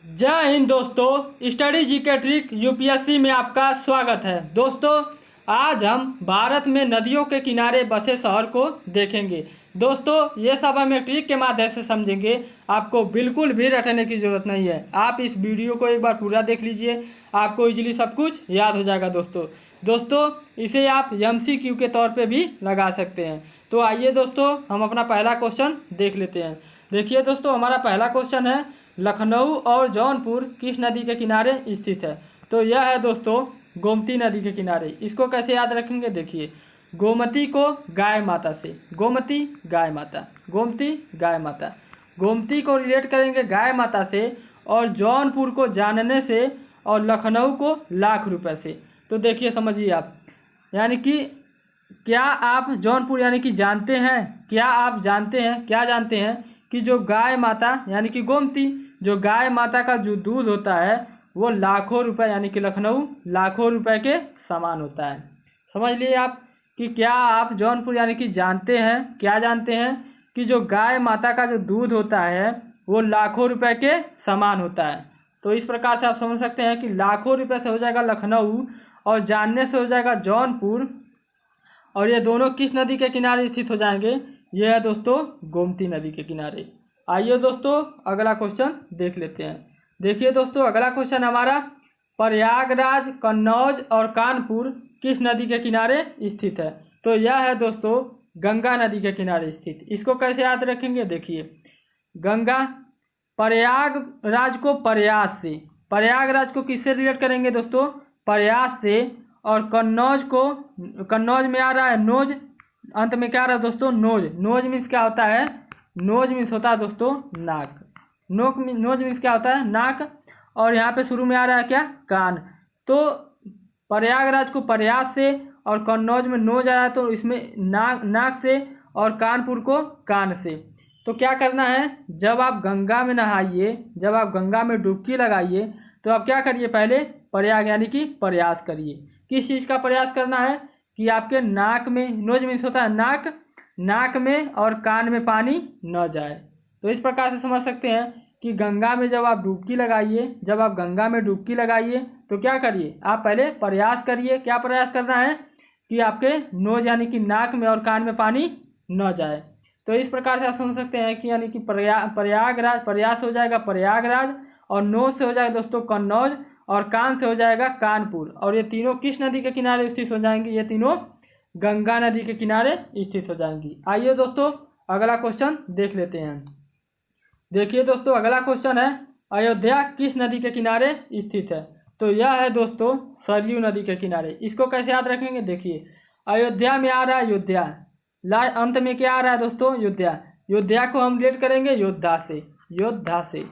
जय हिंद दोस्तों, study GK trick UPSC में आपका स्वागत है। दोस्तों, आज हम भारत में नदियों के किनारे बसे शहर को देखेंगे। दोस्तों, ये सब हम एक ट्रिक के माध्यम से समझेंगे। आपको बिल्कुल भी रटने की जरूरत नहीं है। आप इस वीडियो को एक बार पूरा देख लीजिए, आपको इजीली सब कुछ याद हो जाएगा। दोस्तों इसे आप MCQ के तौर पे भी लगा सकते हैं। तो आइए दोस्तों, हम अपना पहला क्वेश्चन देख लेते हैं। देखिए दोस्तों, हमारा पहला क्वेश्चन है, लखनऊ और जौनपुर किस नदी के किनारे स्थित है? तो यह है दोस्तों गोमती नदी के किनारे। इसको कैसे याद रखेंगे? देखिए, गोमती को गाय माता से, गोमती गाय माता, गोमती गाय माता, गोमती को रिलेट करेंगे गाय माता से, और जौनपुर को जानने से, और लखनऊ को लाख रुपए से। तो देखिए, समझिए आप, यानी कि क्या आप जौनपुर यानी कि जानते हैं, क्या आप जानते हैं, क्या जानते हैं कि जो गाय माता यानी कि गोमती, जो गाय माता का जो दूध होता है वो लाखों रुपए यानी कि लखनऊ लाखों रुपए के समान होता है। समझ लिए आप कि क्या आप जौनपुर यानी कि जानते हैं, क्या जानते हैं कि जो गाय माता का जो दूध होता है वो लाखों रुपए के समान होता है। तो इस प्रकार से आप समझ सकते हैं कि लाखों रुपए से हो जाएगा लखनऊ और जानने से हो जाएगा जौनपुर, और ये दोनों किस नदी के किनारे स्थित हो जाएंगे? ये है दोस्तों गोमती नदी के किनारे। आइए दोस्तों, अगला क्वेश्चन देख लेते हैं। देखिए दोस्तों, अगला क्वेश्चन हमारा, प्रयागराज, कन्नौज और कानपुर किस नदी के किनारे स्थित है? तो यह है दोस्तों गंगा नदी के किनारे स्थित। इसको कैसे याद रखेंगे? देखिए, गंगा, प्रयागराज को प्रयास से, प्रयागराज को किससे रिलेट करेंगे दोस्तों? प्रयास से। और कन्नौज को, कन्नौज में आ रहा है नोज, अंत में क्या आ रहा है दोस्तों? नोज। नोज मीन्स क्या होता है? नोज मीन्स होता है दोस्तों नाक। नोज मीन्स क्या होता है? नाक। और यहाँ पे शुरू में आ रहा है क्या? कान। तो प्रयागराज को प्रयास से और कन्नौज में नोज आ रहा है, तो इसमें नाक से, और कानपुर को कान से। तो क्या करना है, जब आप गंगा में नहाइए, जब आप गंगा में डुबकी लगाइए, तो आप क्या करिए? पहले प्रयाग यानी कि प्रयास करिए। किस चीज़ का प्रयास करना है? कि आपके नाक में, नोज मीन्स होता है नाक, नाक में और कान में पानी न जाए। तो इस प्रकार से समझ सकते हैं कि गंगा में जब आप डुबकी लगाइए, जब आप गंगा में डुबकी लगाइए तो क्या करिए? आप पहले प्रयास करिए। क्या प्रयास करना है? कि आपके नोज यानी कि नाक में और कान में पानी न जाए। तो इस प्रकार से आप समझ सकते हैं कि यानी कि प्रयागराज, प्रयास हो जाएगा प्रयागराज, और नोज से हो जाएगा दोस्तों कन्नौज, और कान से हो जाएगा कानपुर। और ये तीनों किस नदी के किनारे स्थित हो जाएंगी? ये तीनों गंगा नदी के किनारे स्थित हो जाएंगी। आइए दोस्तों, अगला क्वेश्चन देख लेते हैं। देखिए दोस्तों, अगला क्वेश्चन है, अयोध्या किस नदी के किनारे स्थित है? तो यह है दोस्तों सरयू नदी के किनारे। इसको कैसे याद रखेंगे? देखिए, अयोध्या में आ रहा है योद्धा, अंत में क्या आ रहा है दोस्तों? योद्धा। योद्धा को हम रिलेट करेंगे योद्धा से, योद्धा से।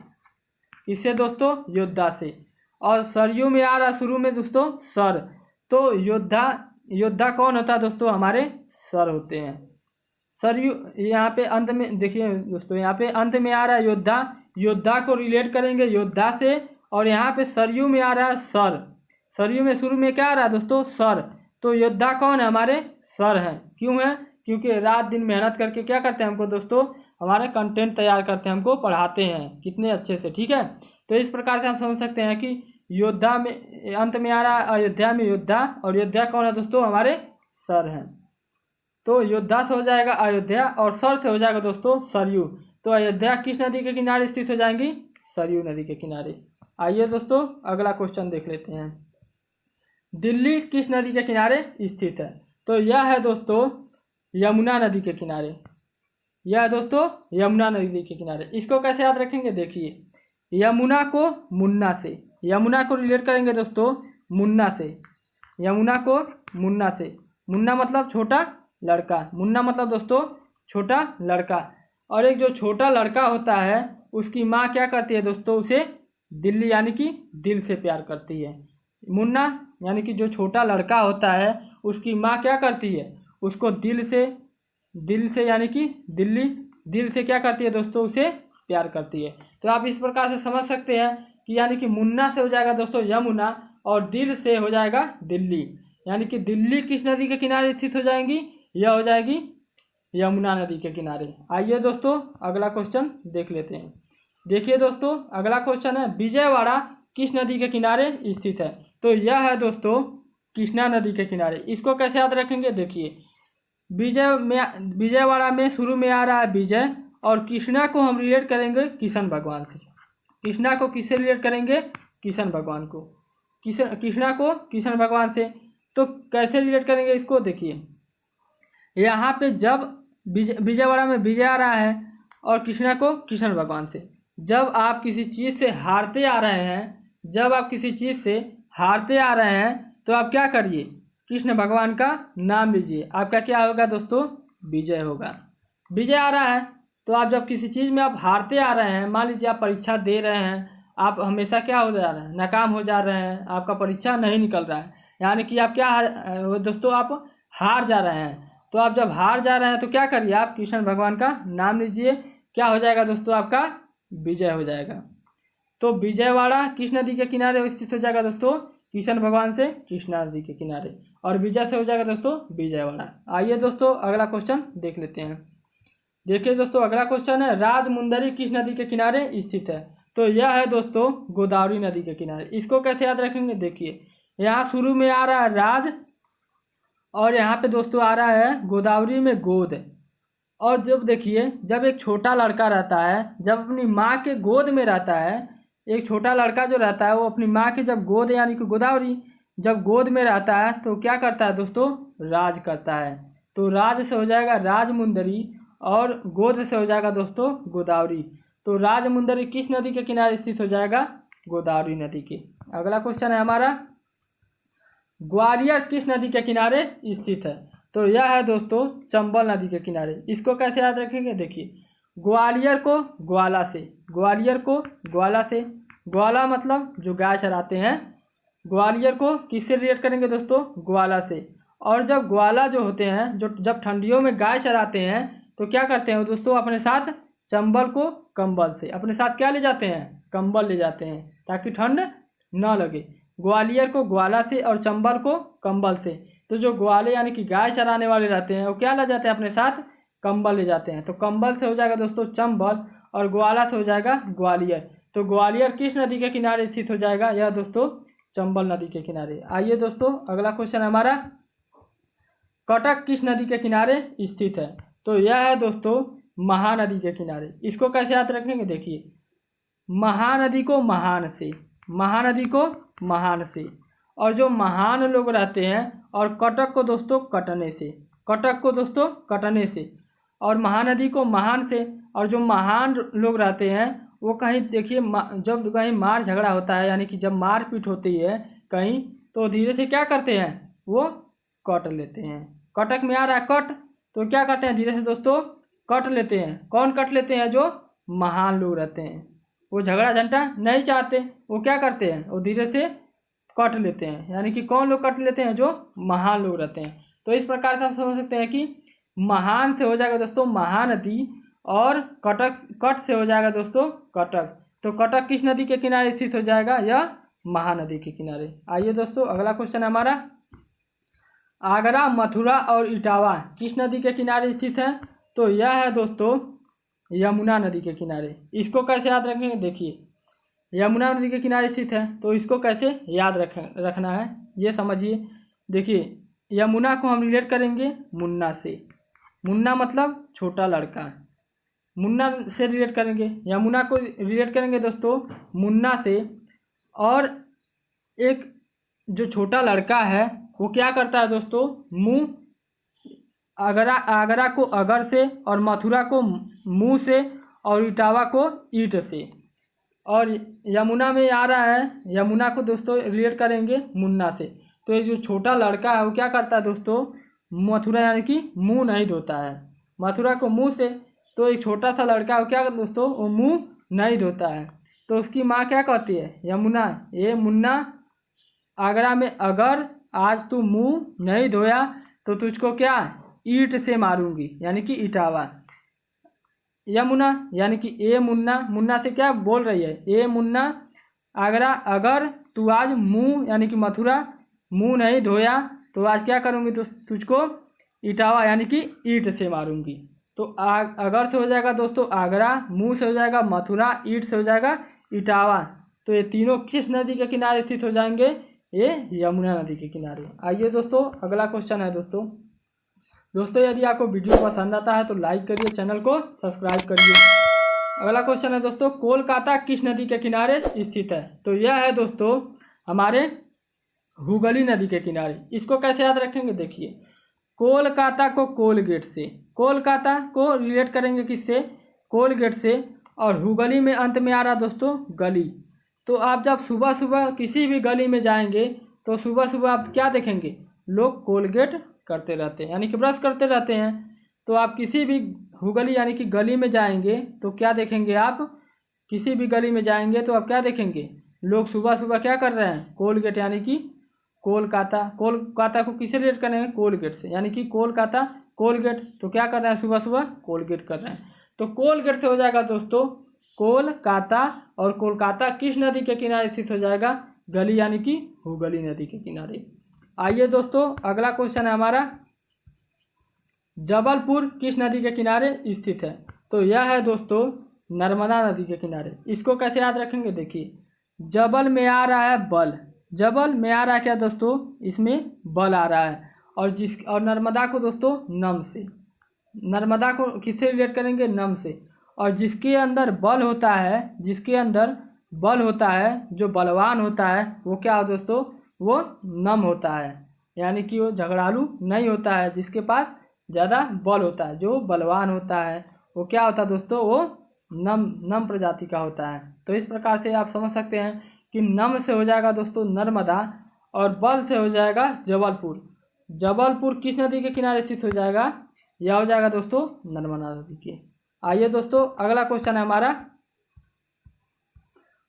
इससे दोस्तों योद्धा से। और सरयू में आ रहा शुरू में दोस्तों सर। तो योद्धा, योद्धा कौन होता है दोस्तों? हमारे सर होते हैं। सरयू यहाँ पे अंत में, देखिए दोस्तों, यहाँ पे अंत में आ रहा है योद्धा, योद्धा को रिलेट करेंगे योद्धा से। और यहाँ पे सरयू में आ रहा है सर, सरयू में शुरू में क्या आ रहा है दोस्तों? सर। तो योद्धा कौन है? हमारे सर हैं। क्यों है? क्योंकि रात दिन मेहनत करके क्या करते हैं हमको दोस्तों? हमारे कंटेंट तैयार करते हैं, हमको पढ़ाते हैं कितने अच्छे से। ठीक है, तो इस प्रकार से हम समझ सकते हैं कि योद्धा में अंत में आ रहा है अयोध्या में योद्धा, और योद्धा कौन है दोस्तों? हमारे सर हैं। तो योद्धा से हो जाएगा अयोध्या, और सर से हो जाएगा दोस्तों सरयू। तो अयोध्या किस नदी के किनारे स्थित हो जाएंगी? सरयू नदी के किनारे। आइए दोस्तों, अगला क्वेश्चन देख लेते हैं। दिल्ली किस नदी के किनारे स्थित है? तो यह है दोस्तों यमुना नदी के किनारे। यह है दोस्तों यमुना नदी के किनारे। इसको कैसे याद रखेंगे? देखिए, यमुना को मुन्ना से, यमुना को रिलेट करेंगे दोस्तों मुन्ना से, यमुना को मुन्ना से। मुन्ना मतलब छोटा लड़का, मुन्ना मतलब दोस्तों छोटा लड़का। और एक जो छोटा लड़का होता है उसकी माँ क्या करती है दोस्तों? उसे दिल्ली यानी कि दिल से प्यार करती है। मुन्ना यानी कि जो छोटा लड़का होता है उसकी माँ क्या करती है? उसको दिल से यानी कि दिल्ली, दिल से क्या करती है दोस्तों? उसे प्यार करती है। तो आप इस प्रकार से समझ सकते हैं कि यानी कि मुन्ना से हो जाएगा दोस्तों यमुना, और दिल से हो जाएगा दिल्ली। यानी कि दिल्ली किस नदी के किनारे स्थित हो जाएंगी? यह हो जाएगी यमुना नदी के किनारे। आइए दोस्तों, अगला क्वेश्चन देख लेते हैं। देखिए दोस्तों, अगला क्वेश्चन है, विजयवाड़ा किस नदी के किनारे स्थित है? तो यह है दोस्तों कृष्णा नदी के किनारे। इसको कैसे याद रखेंगे? देखिए, विजयवाड़ा में शुरू में आ रहा है विजय, और कृष्णा को हम रिलेट करेंगे किशन भगवान से। कृष्णा को किससे रिलेट करेंगे? किशन भगवान को। कृष्णा को किशन भगवान से। तो कैसे रिलेट करेंगे इसको? देखिए, यहाँ पे जब विजयवाड़ा में विजय आ रहा है और कृष्णा को किशन भगवान से। जब आप किसी चीज़ से हारते आ रहे हैं, जब आप किसी चीज़ से हारते आ रहे हैं तो आप क्या करिए? कृष्ण भगवान का नाम लीजिए, आपका क्या होगा दोस्तों? विजय होगा। विजय आ रहा है तो आप जब किसी चीज़ में आप हारते आ रहे हैं, मान लीजिए आप परीक्षा दे रहे हैं, आप हमेशा क्या हो जा रहे हैं? नाकाम हो जा रहे हैं, आपका परीक्षा नहीं निकल रहा है, यानी कि आप क्या दोस्तों आप हार जा रहे हैं। तो आप जब हार जा रहे हैं तो क्या करिए? आप कृष्ण भगवान का नाम लीजिए, क्या हो जाएगा दोस्तों? आपका विजय हो जाएगा। तो विजयवाड़ा किस नदी के किनारे स्थित हो जाएगा दोस्तों? कृष्ण भगवान से कृष्णा नदी के किनारे, और विजय से हो जाएगा दोस्तों विजयवाड़ा। आइए दोस्तों अगला क्वेश्चन देख लेते हैं। देखिए दोस्तों, अगला क्वेश्चन है, राजमुंदरी किस नदी के किनारे स्थित है? तो यह है दोस्तों गोदावरी नदी के किनारे। इसको कैसे याद रखेंगे? देखिए, यहाँ शुरू में आ रहा है राज, और यहाँ पे दोस्तों आ रहा है गोदावरी में गोद। और जब देखिए, जब एक छोटा लड़का रहता है, जब अपनी माँ के गोद में रहता है, एक छोटा लड़का जो रहता है वो अपनी माँ के जब गोद यानी कि गोदावरी जब गोद में रहता है तो क्या करता है दोस्तों? राज करता है। तो राज से हो जाएगा राजमुंदरी, और गोद से हो जाएगा दोस्तों गोदावरी। तो राजमुंदरी किस नदी के किनारे स्थित हो जाएगा? गोदावरी नदी के। अगला क्वेश्चन है हमारा, ग्वालियर किस नदी के किनारे स्थित है? तो यह है दोस्तों चंबल नदी के किनारे। इसको कैसे याद रखेंगे? देखिए, ग्वालियर को ग्वाला से, ग्वालियर को ग्वाला से, ग्वाला मतलब जो गाय चराते हैं, ग्वालियर को किससे रिलेट करेंगे दोस्तों? ग्वाला से। और जब ग्वाला जो होते हैं, जो जब ठंडियों में गाय चराते हैं तो क्या करते हैं दोस्तों? अपने साथ चंबल को कंबल से, अपने साथ क्या ले जाते हैं? कंबल ले जाते हैं, ताकि ठंड न लगे। ग्वालियर को ग्वाला से और चंबल को कंबल से। तो जो ग्वाले यानी कि गाय चराने वाले रहते हैं वो क्या ले जाते हैं? अपने साथ कंबल ले जाते हैं। तो कंबल से हो जाएगा दोस्तों चंबल, और ग्वाला से हो जाएगा ग्वालियर। तो ग्वालियर किस नदी के किनारे स्थित हो जाएगा? यह दोस्तों चंबल नदी के किनारे। आइए दोस्तों अगला क्वेश्चन हमारा, कटक किस नदी के किनारे स्थित है? तो यह है दोस्तों महानदी के किनारे। इसको कैसे याद रखेंगे? देखिए, महानदी को महान से, महानदी को महान से, और जो महान लोग रहते हैं, और कटक को दोस्तों कटने से, कटक को दोस्तों कटने से, और महानदी को महान से। और जो महान लोग रहते हैं वो कहीं देखिए, जब कहीं मार झगड़ा होता है, यानी कि जब मारपीट होती है कहीं, तो धीरे से क्या करते हैं? वो कट लेते हैं। कटक में आ रहा है कट, तो क्या करते हैं? धीरे से दोस्तों कट लेते हैं। कौन कट लेते हैं? जो महान लोग रहते हैं, वो झगड़ा झंटा नहीं चाहते, वो क्या करते हैं? वो धीरे से कट लेते हैं। यानी कि कौन लोग कट लेते हैं? जो महान लोग रहते हैं। तो इस प्रकार से आप समझ सकते हैं कि महान से हो जाएगा दोस्तों महानदी, और कट से हो जाएगा दोस्तों कटक। तो कटक किस नदी के किनारे स्थित हो जाएगा? यह महानदी के किनारे। आइए दोस्तों अगला क्वेश्चन हमारा, आगरा, मथुरा और इटावा किस नदी के किनारे स्थित है? तो यह है दोस्तों यमुना नदी के किनारे। इसको कैसे याद रखेंगे? देखिए, यमुना नदी के किनारे स्थित है, तो इसको कैसे याद रखना है ये समझिए। देखिए, यमुना को हम रिलेट करेंगे मुन्ना से। मुन्ना मतलब छोटा लड़का, मुन्ना से रिलेट करेंगे। यमुना को रिलेट करेंगे दोस्तों मुन्ना से। और एक जो छोटा लड़का है वो क्या करता है दोस्तों? मुंह, आगरा को अगर से, और मथुरा को मुंह से, और इटावा को ईट से। और यमुना में आ रहा है, यमुना को दोस्तों रिलेट करेंगे मुन्ना से। तो ये जो छोटा लड़का है वो क्या करता है दोस्तों? मथुरा यानी कि मुंह नहीं धोता है, मथुरा को मुंह से। तो एक छोटा सा लड़का है वो क्या दोस्तों? वो मुंह नहीं धोता है। तो उसकी माँ क्या कहती है? यमुना, ये मुन्ना, आगरा में अगर आज तू मुंह नहीं धोया तो तुझको क्या? ईंट से मारूंगी, यानी कि इटावा। यमुना यानी कि ए मुन्ना, मुन्ना से क्या बोल रही है? ए मुन्ना, आगरा अगर तू आज मुंह यानी कि मथुरा मुंह नहीं धोया तो आज क्या करूंगी? तो तुझको इटावा यानी कि ईंट से मारूंगी। तो अगर से हो जाएगा दोस्तों आगरा, मू से हो जाएगा मथुरा, ईट से हो जाएगा इटावा। तो ये तीनों किस नदी के किनारे स्थित हो जाएंगे? ये यमुना नदी के किनारे। आइए दोस्तों अगला क्वेश्चन है दोस्तों यदि आपको वीडियो पसंद आता है तो लाइक करिए, चैनल को सब्सक्राइब करिए। अगला क्वेश्चन है दोस्तों, कोलकाता किस नदी के किनारे स्थित है? तो यह है दोस्तों हमारे हुगली नदी के किनारे। इसको कैसे याद रखेंगे? देखिए, कोलकाता को कोलगेट से, कोलकाता को रिलेट करेंगे किससे? कोलगेट से। और हुगली में अंत में आ रहा दोस्तों गली। तो आप जब सुबह सुबह किसी भी गली में जाएंगे तो सुबह सुबह आप क्या देखेंगे? लोग कोलगेट करते रहते हैं, यानी कि ब्रश करते रहते हैं। तो आप किसी भी हुगली यानी कि गली में जाएंगे तो क्या देखेंगे? आप किसी भी गली में जाएंगे तो आप क्या देखेंगे? लोग सुबह सुबह क्या कर रहे हैं? कोलगेट, यानी कि कोलकाता। कोलकाता को किसे रिलेट करेंगे? कोलगेट से, यानी कि कोलकाता कोलगेट। तो क्या कर रहे हैं? सुबह सुबह कोलगेट कर रहे हैं। तो कोलगेट से हो जाएगा दोस्तों कोलकाता। और कोलकाता किस नदी के किनारे स्थित हो जाएगा? गली, यानी कि हुगली नदी के किनारे। आइए दोस्तों अगला क्वेश्चन है हमारा, जबलपुर किस नदी के किनारे स्थित है? तो यह है दोस्तों नर्मदा नदी के किनारे। इसको कैसे याद रखेंगे? देखिए, जबल में आ रहा है बल, जबल में आ रहा है क्या दोस्तों? इसमें बल आ रहा है। और नर्मदा को दोस्तों नम से, नर्मदा को किससे रिलेट करेंगे? नम से। और जिसके अंदर बल होता है, जिसके अंदर बल होता है, जो बलवान होता है, वो क्या हो दोस्तों? वो नम होता है, यानी कि वो झगड़ालू नहीं होता है। जिसके पास ज़्यादा बल होता है, जो बलवान होता है, वो क्या होता है दोस्तों? वो नम प्रजाति का होता है। तो इस प्रकार से आप समझ सकते हैं कि नम से हो जाएगा दोस्तों नर्मदा और बल से हो जाएगा जबलपुर। जबलपुर किस नदी के किनारे स्थित हो जाएगा? यह हो जाएगा दोस्तों नर्मदा नदी के। आइए दोस्तों अगला क्वेश्चन है हमारा,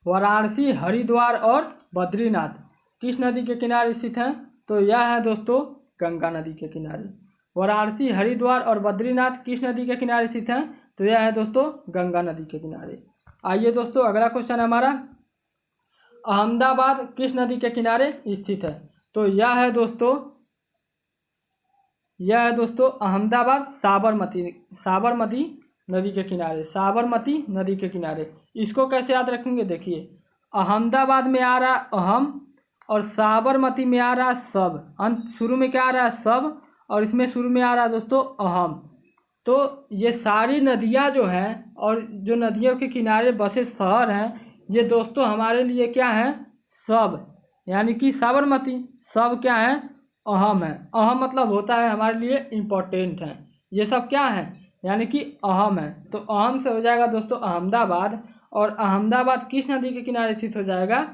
वाराणसी, हरिद्वार और बद्रीनाथ किस नदी के किनारे स्थित हैं? तो यह है दोस्तों गंगा नदी के किनारे। वाराणसी, हरिद्वार और बद्रीनाथ किस नदी के किनारे स्थित हैं? तो यह है दोस्तों गंगा नदी के किनारे। आइए दोस्तों अगला क्वेश्चन है हमारा, अहमदाबाद किस नदी के किनारे स्थित है? तो यह है दोस्तों अहमदाबाद साबरमती नदी के किनारे, साबरमती नदी के किनारे। इसको कैसे याद रखेंगे? देखिए, अहमदाबाद में आ रहा अहम और साबरमती में आ रहा सब, अंत शुरू में क्या आ रहा है? सब, और इसमें शुरू में आ रहा है दोस्तों अहम। तो ये सारी नदियाँ जो हैं और जो नदियों के किनारे बसे शहर हैं, ये दोस्तों हमारे लिए क्या है? सब, यानी कि साबरमती सब क्या है? अहम है। अहम मतलब होता है हमारे लिए इम्पोर्टेंट है। ये सब क्या है? यानी कि अहम है। तो अहम से हो जाएगा दोस्तों अहमदाबाद। और अहमदाबाद किस नदी के किनारे स्थित हो जाएगा?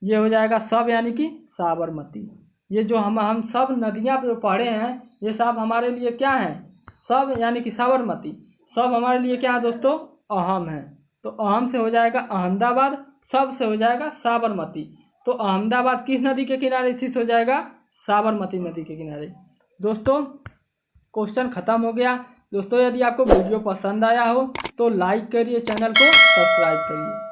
ये हो जाएगा सब, यानी कि साबरमती। ये जो हम सब नदियाँ जो पढ़े हैं, ये सब हमारे लिए क्या है? सब, यानी कि साबरमती सब हमारे लिए क्या है दोस्तों? अहम है। तो अहम से हो जाएगा अहमदाबाद, सब से हो जाएगा साबरमती। तो अहमदाबाद किस नदी के किनारे स्थित हो जाएगा? साबरमती नदी के किनारे। दोस्तों क्वेश्चन खत्म हो गया। दोस्तों यदि आपको वीडियो पसंद आया हो तो लाइक करिए, चैनल को सब्सक्राइब करिए।